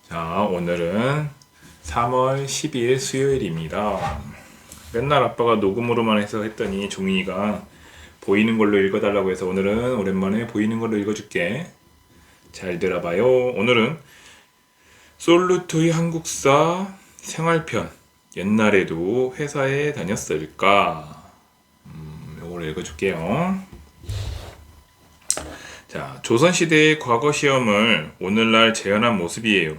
자, 오늘은 3월 10일 수요일입니다. 맨날 아빠가 녹음으로만 해서 했더니 종이가 보이는 걸로 읽어달라고 해서 오늘은 오랜만에 보이는 걸로 읽어줄게. 잘 들어봐요. 오늘은 솔루토의 한국사 생활편. 옛날에도 회사에 다녔을까? 이걸 읽어줄게요. 자, 조선시대의 과거 시험을 오늘날 재현한 모습이에요.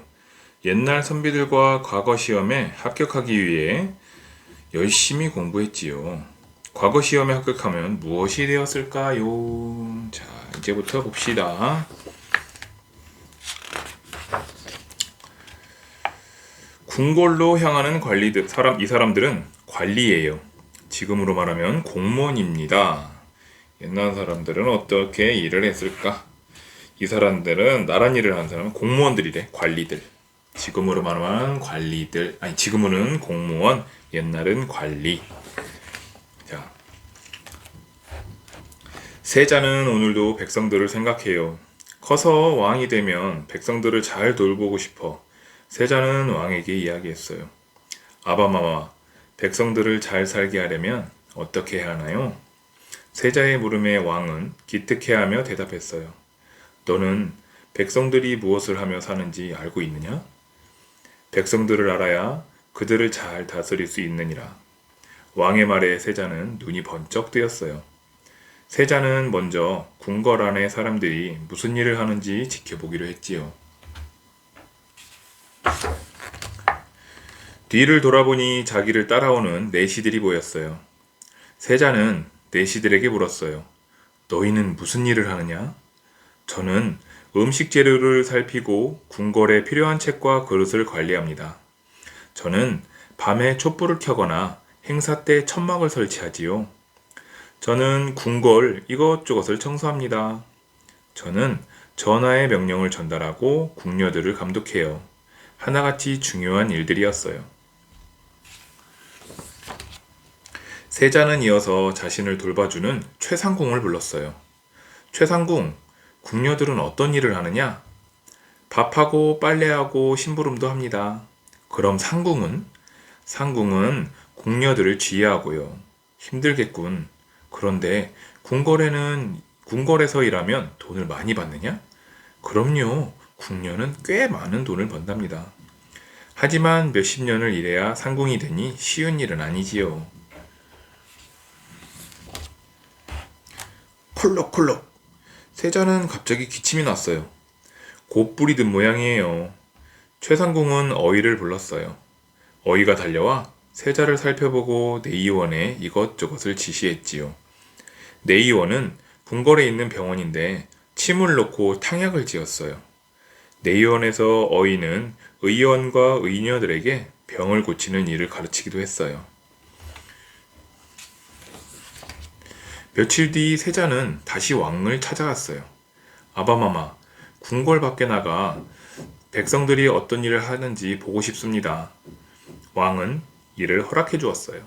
옛날 선비들과 과거 시험에 합격하기 위해 열심히 공부했지요. 과거 시험에 합격하면 무엇이 되었을까요? 자, 이제부터 봅시다. 궁궐로 향하는 관리들, 이 사람들은 관리예요. 지금으로 말하면 공무원입니다. 옛날 사람들은 어떻게 일을 했을까? 이 사람들은 나란 일을 하는 사람은 공무원들이래. 관리들. 지금으로 말하면 관리들. 아니, 지금은 공무원, 옛날은 관리. 자, 세자는 오늘도 백성들을 생각해요. 커서 왕이 되면 백성들을 잘 돌보고 싶어. 세자는 왕에게 이야기했어요. 아바마마, 백성들을 잘 살게 하려면 어떻게 해야 하나요? 세자의 물음에 왕은 기특해하며 대답했어요. 너는 백성들이 무엇을 하며 사는지 알고 있느냐? 백성들을 알아야 그들을 잘 다스릴 수 있느니라. 왕의 말에 세자는 눈이 번쩍 뜨였어요. 세자는 먼저 궁궐 안의 사람들이 무슨 일을 하는지 지켜보기로 했지요. 뒤를 돌아보니 자기를 따라오는 내시들이 보였어요. 세자는 내시들에게 물었어요. 너희는 무슨 일을 하느냐? 저는 음식 재료를 살피고 궁궐에 필요한 책과 그릇을 관리합니다. 저는 밤에 촛불을 켜거나 행사 때 천막을 설치하지요. 저는 궁궐 이것저것을 청소합니다. 저는 전하의 명령을 전달하고 궁녀들을 감독해요. 하나같이 중요한 일들이었어요. 세자는 이어서 자신을 돌봐주는 최상궁을 불렀어요. 최상궁, 궁녀들은 어떤 일을 하느냐? 밥하고 빨래하고 심부름도 합니다. 그럼 상궁은? 상궁은 궁녀들을 지휘하고요. 힘들겠군. 그런데 궁궐에서 일하면 돈을 많이 받느냐? 그럼요. 궁녀는 꽤 많은 돈을 번답니다. 하지만 몇십 년을 일해야 상궁이 되니 쉬운 일은 아니지요. 콜록콜록. 세자는 갑자기 기침이 났어요. 곧불이 든 모양이에요. 최상궁은 어이를 불렀어요. 어이가 달려와 세자를 살펴보고 내의원에 이것저것을 지시했지요. 내의원은 궁궐에 있는 병원인데 침을 놓고 탕약을 지었어요. 내의원에서 어이는 의원과 의녀들에게 병을 고치는 일을 가르치기도 했어요. 며칠 뒤 세자는 다시 왕을 찾아갔어요. 아바마마, 궁궐 밖에 나가 백성들이 어떤 일을 하는지 보고 싶습니다. 왕은 이를 허락해 주었어요.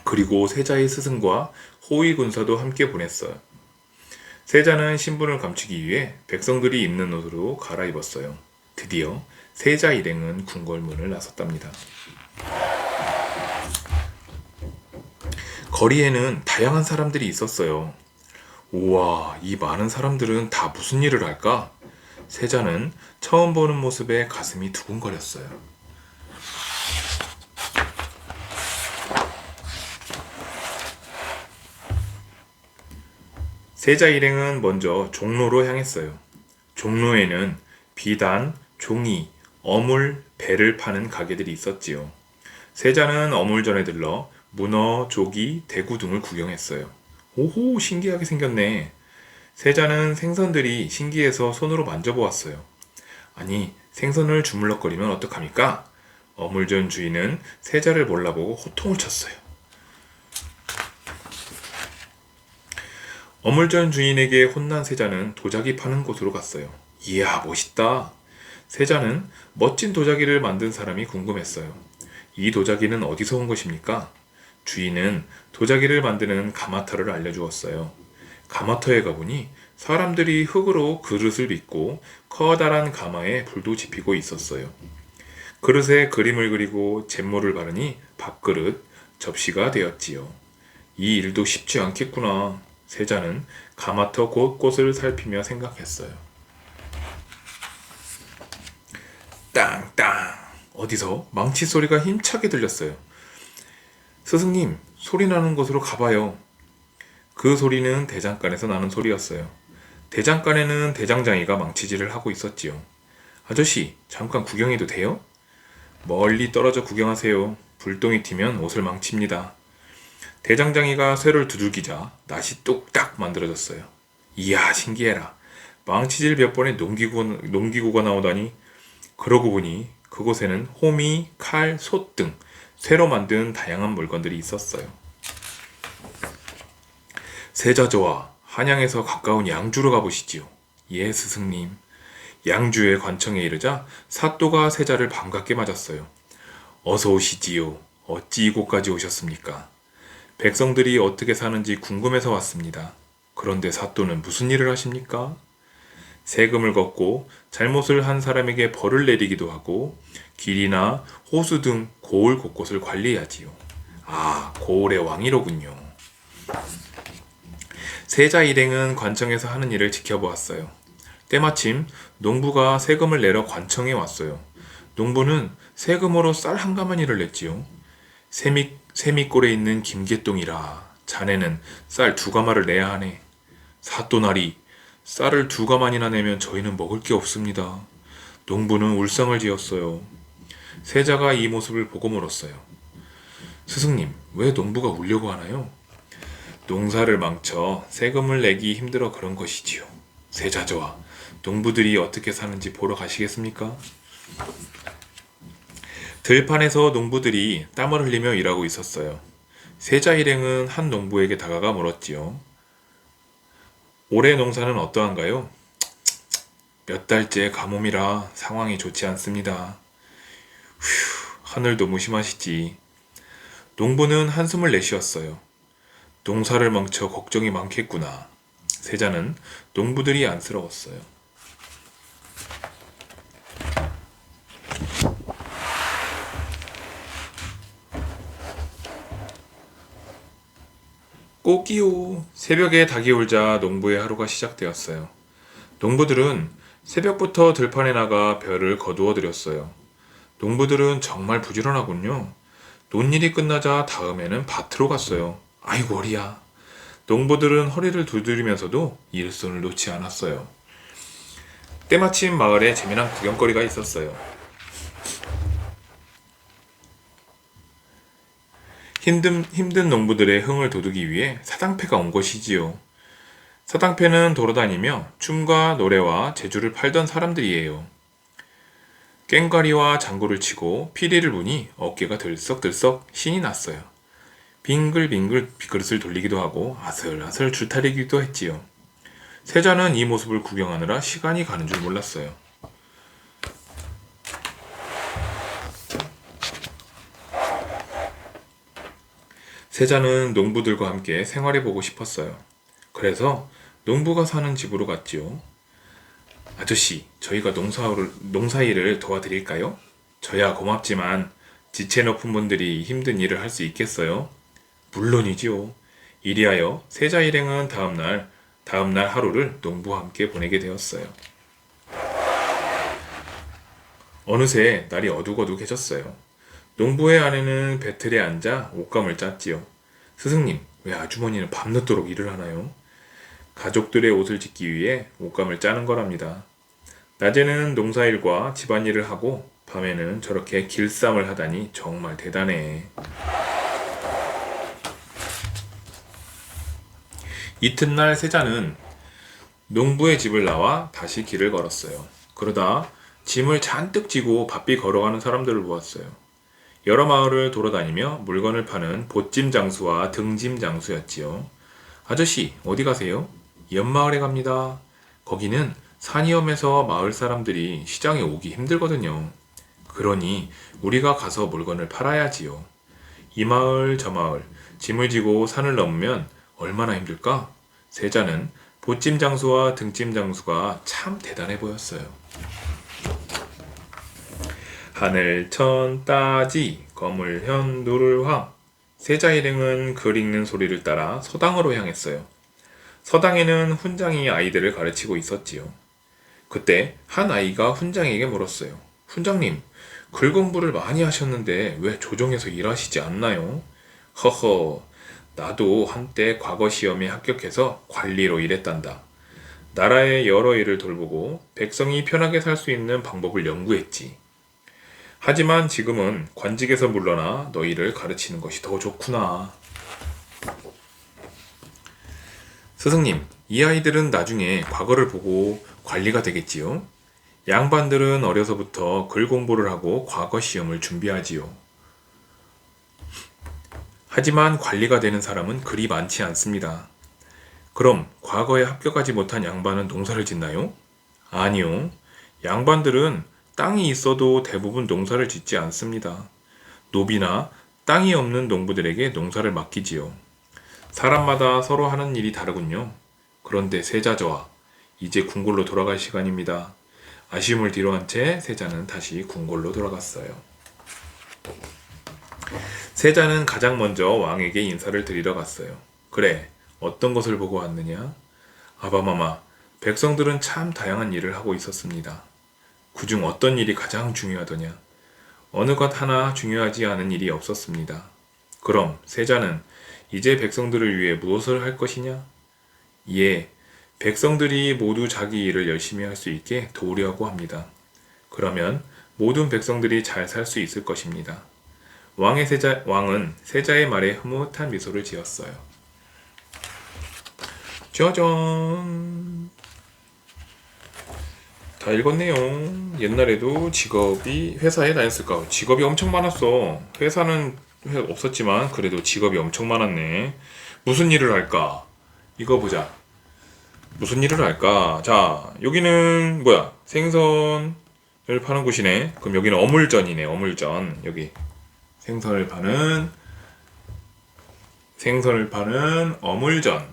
그리고 세자의 스승과 호위 군사도 함께 보냈어요. 세자는 신분을 감추기 위해 백성들이 입는 옷으로 갈아입었어요. 드디어 세자 일행은 궁궐문을 나섰답니다. 거리에는 다양한 사람들이 있었어요. 우와, 이 많은 사람들은 다 무슨 일을 할까? 세자는 처음 보는 모습에 가슴이 두근거렸어요. 세자 일행은 먼저 종로로 향했어요. 종로에는 비단, 종이, 어물, 배를 파는 가게들이 있었지요. 세자는 어물전에 들러 문어, 조기, 대구 등을 구경했어요. 오호, 신기하게 생겼네. 세자는 생선들이 신기해서 손으로 만져보았어요. 아니, 생선을 주물럭거리면 어떡합니까? 어물전 주인은 세자를 몰라보고 호통을 쳤어요. 어물전 주인에게 혼난 세자는 도자기 파는 곳으로 갔어요. 이야, 멋있다. 세자는 멋진 도자기를 만든 사람이 궁금했어요. 이 도자기는 어디서 온 것입니까? 주인은 도자기를 만드는 가마터를 알려주었어요. 가마터에 가보니 사람들이 흙으로 그릇을 빚고 커다란 가마에 불도 지피고 있었어요. 그릇에 그림을 그리고 잿물을 바르니 밥그릇, 접시가 되었지요. 이 일도 쉽지 않겠구나. 세자는 가마터 곳곳을 살피며 생각했어요. 땅땅! 어디서 망치 소리가 힘차게 들렸어요. 스승님, 소리 나는 곳으로 가봐요. 그 소리는 대장간에서 나는 소리였어요. 대장간에는 대장장이가 망치질을 하고 있었지요. 아저씨, 잠깐 구경해도 돼요? 멀리 떨어져 구경하세요. 불똥이 튀면 옷을 망칩니다. 대장장이가 쇠를 두들기자 낫이 뚝딱 만들어졌어요. 이야, 신기해라. 망치질 몇 번에 농기구가 나오다니. 그러고 보니 그곳에는 호미, 칼, 솥 등 쇠로 만든 다양한 물건들이 있었어요. 세자저와 한양에서 가까운 양주로 가보시지요. 예, 스승님. 양주의 관청에 이르자 사또가 세자를 반갑게 맞았어요. 어서 오시지요. 어찌 이곳까지 오셨습니까? 백성들이 어떻게 사는지 궁금해서 왔습니다. 그런데 사또는 무슨 일을 하십니까? 세금을 걷고 잘못을 한 사람에게 벌을 내리기도 하고 길이나 호수 등 고을 곳곳을 관리하지요. 아, 고을의 왕이로군요. 세자 일행은 관청에서 하는 일을 지켜보았어요. 때마침 농부가 세금을 내러 관청에 왔어요. 농부는 세금으로 쌀 한 가마니를 냈지요. 세미골에 있는 김개똥이라 자네는 쌀 2가마를 내야 하네. 사또나리, 쌀을 2가마니나 내면 저희는 먹을 게 없습니다. 농부는 울상을 지었어요. 세자가 이 모습을 보고 물었어요. 스승님, 왜 농부가 울려고 하나요? 농사를 망쳐 세금을 내기 힘들어 그런 것이지요. 세자저와 농부들이 어떻게 사는지 보러 가시겠습니까? 들판에서 농부들이 땀을 흘리며 일하고 있었어요. 세자 일행은 한 농부에게 다가가 물었지요. 올해 농사는 어떠한가요? 몇 달째 가뭄이라 상황이 좋지 않습니다. 휴, 하늘도 무심하시지. 농부는 한숨을 내쉬었어요. 농사를 망쳐 걱정이 많겠구나. 세자는 농부들이 안쓰러웠어요. 꼭이요. 새벽에 닭이 울자 농부의 하루가 시작되었어요. 농부들은 새벽부터 들판에 나가 벼를 거두어 들였어요. 농부들은 정말 부지런하군요. 논일이 끝나자 다음에는 밭으로 갔어요. 아이고 허리야. 농부들은 허리를 두드리면서도 일손을 놓지 않았어요. 때마침 마을에 재미난 구경거리가 있었어요. 힘든 농부들의 흥을 돋우기 위해 사당패가 온 것이지요. 사당패는 돌아다니며 춤과 노래와 제주를 팔던 사람들이에요. 꽹과리와 장구를 치고 피리를 부니 어깨가 들썩들썩 신이 났어요. 빙글빙글 그릇을 돌리기도 하고 아슬아슬 줄타리기도 했지요. 세자는 이 모습을 구경하느라 시간이 가는 줄 몰랐어요. 세자는 농부들과 함께 생활해보고 싶었어요. 그래서 농부가 사는 집으로 갔지요. 아저씨, 저희가 농사일을 도와드릴까요? 저야 고맙지만 지체 높은 분들이 힘든 일을 할 수 있겠어요? 물론이지요. 이리하여 세자 일행은 다음날 하루를 농부와 함께 보내게 되었어요. 어느새 날이 어둑어둑해졌어요. 농부의 아내는 배틀에 앉아 옷감을 짰지요. 스승님, 왜 아주머니는 밤늦도록 일을 하나요? 가족들의 옷을 짓기 위해 옷감을 짜는 거랍니다. 낮에는 농사일과 집안일을 하고 밤에는 저렇게 길쌈을 하다니 정말 대단해. 이튿날 세자는 농부의 집을 나와 다시 길을 걸었어요. 그러다 짐을 잔뜩 지고 바삐 걸어가는 사람들을 보았어요. 여러 마을을 돌아다니며 물건을 파는 보찜 장수와 등짐 장수였지요. 아저씨, 어디 가세요? 옆마을에 갑니다. 거기는 산이 험해서 마을 사람들이 시장에 오기 힘들거든요. 그러니 우리가 가서 물건을 팔아야지요. 이 마을 저 마을 짐을 지고 산을 넘으면 얼마나 힘들까? 세자는 보찜 장수와 등찜 장수가 참 대단해 보였어요. 하늘 천 따지 거물현 누를 황. 세자 일행은 글 읽는 소리를 따라 서당으로 향했어요. 서당에는 훈장이 아이들을 가르치고 있었지요. 그때 한 아이가 훈장에게 물었어요. 훈장님, 글 공부를 많이 하셨는데 왜 조정에서 일하시지 않나요? 허허, 나도 한때 과거 시험에 합격해서 관리로 일했단다. 나라의 여러 일을 돌보고 백성이 편하게 살 수 있는 방법을 연구했지. 하지만 지금은 관직에서 물러나 너희를 가르치는 것이 더 좋구나. 스승님, 이 아이들은 나중에 과거를 보고 관리가 되겠지요? 양반들은 어려서부터 글 공부를 하고 과거 시험을 준비하지요. 하지만 관리가 되는 사람은 그리 많지 않습니다. 그럼 과거에 합격하지 못한 양반은 농사를 짓나요? 아니요. 양반들은 땅이 있어도 대부분 농사를 짓지 않습니다. 노비나 땅이 없는 농부들에게 농사를 맡기지요. 사람마다 서로 하는 일이 다르군요. 그런데 세자저하, 이제 궁궐로 돌아갈 시간입니다. 아쉬움을 뒤로한 채 세자는 다시 궁궐로 돌아갔어요. 세자는 가장 먼저 왕에게 인사를 드리러 갔어요. 그래, 어떤 것을 보고 왔느냐? 아바마마, 백성들은 참 다양한 일을 하고 있었습니다. 그중 어떤 일이 가장 중요하더냐? 어느 것 하나 중요하지 않은 일이 없었습니다. 그럼 세자는 이제 백성들을 위해 무엇을 할 것이냐? 예, 백성들이 모두 자기 일을 열심히 할 수 있게 도우려고 합니다. 그러면 모든 백성들이 잘 살 수 있을 것입니다. 왕은 세자의 말에 흐뭇한 미소를 지었어요. 짜잔! 다 읽었네요. 옛날에도 직업이 회사에 다녔을까? 직업이 엄청 많았어. 회사는 없었지만 그래도 직업이 엄청 많았네. 무슨 일을 할까? 이거 보자. 무슨 일을 할까? 자, 여기는 뭐야? 생선을 파는 곳이네. 그럼 여기는 어물전이네. 어물전. 여기 생선을 파는 어물전.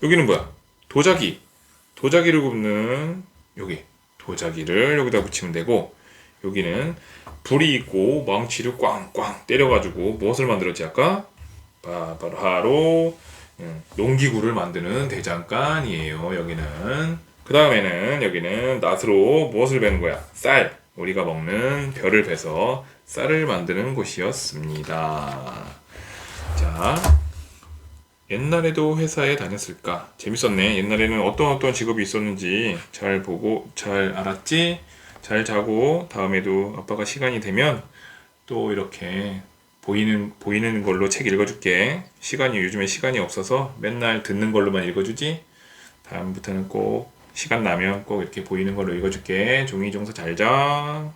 여기는 뭐야? 도자기를 굽는 여기 도자기를 여기다 붙이면 되고, 여기는 불이 있고 망치를 꽝꽝 때려가지고 무엇을 만들었지 아까? 바로 농기구를 만드는 대장간이에요. 여기는. 그 다음에는 여기는 낫으로 무엇을 베는 거야? 쌀. 우리가 먹는 벼를 베서 쌀을 만드는 곳이었습니다. 자, 옛날에도 회사에 다녔을까? 재밌었네. 옛날에는 어떤 직업이 있었는지 잘 보고 잘 알았지? 잘 자고 다음에도 아빠가 시간이 되면 또 이렇게 보이는 걸로 책 읽어줄게. 요즘에 시간이 없어서 맨날 듣는 걸로만 읽어주지? 다음부터는 꼭 시간 나면 꼭 이렇게 보이는 걸로 읽어줄게. 종이 종서 잘 자.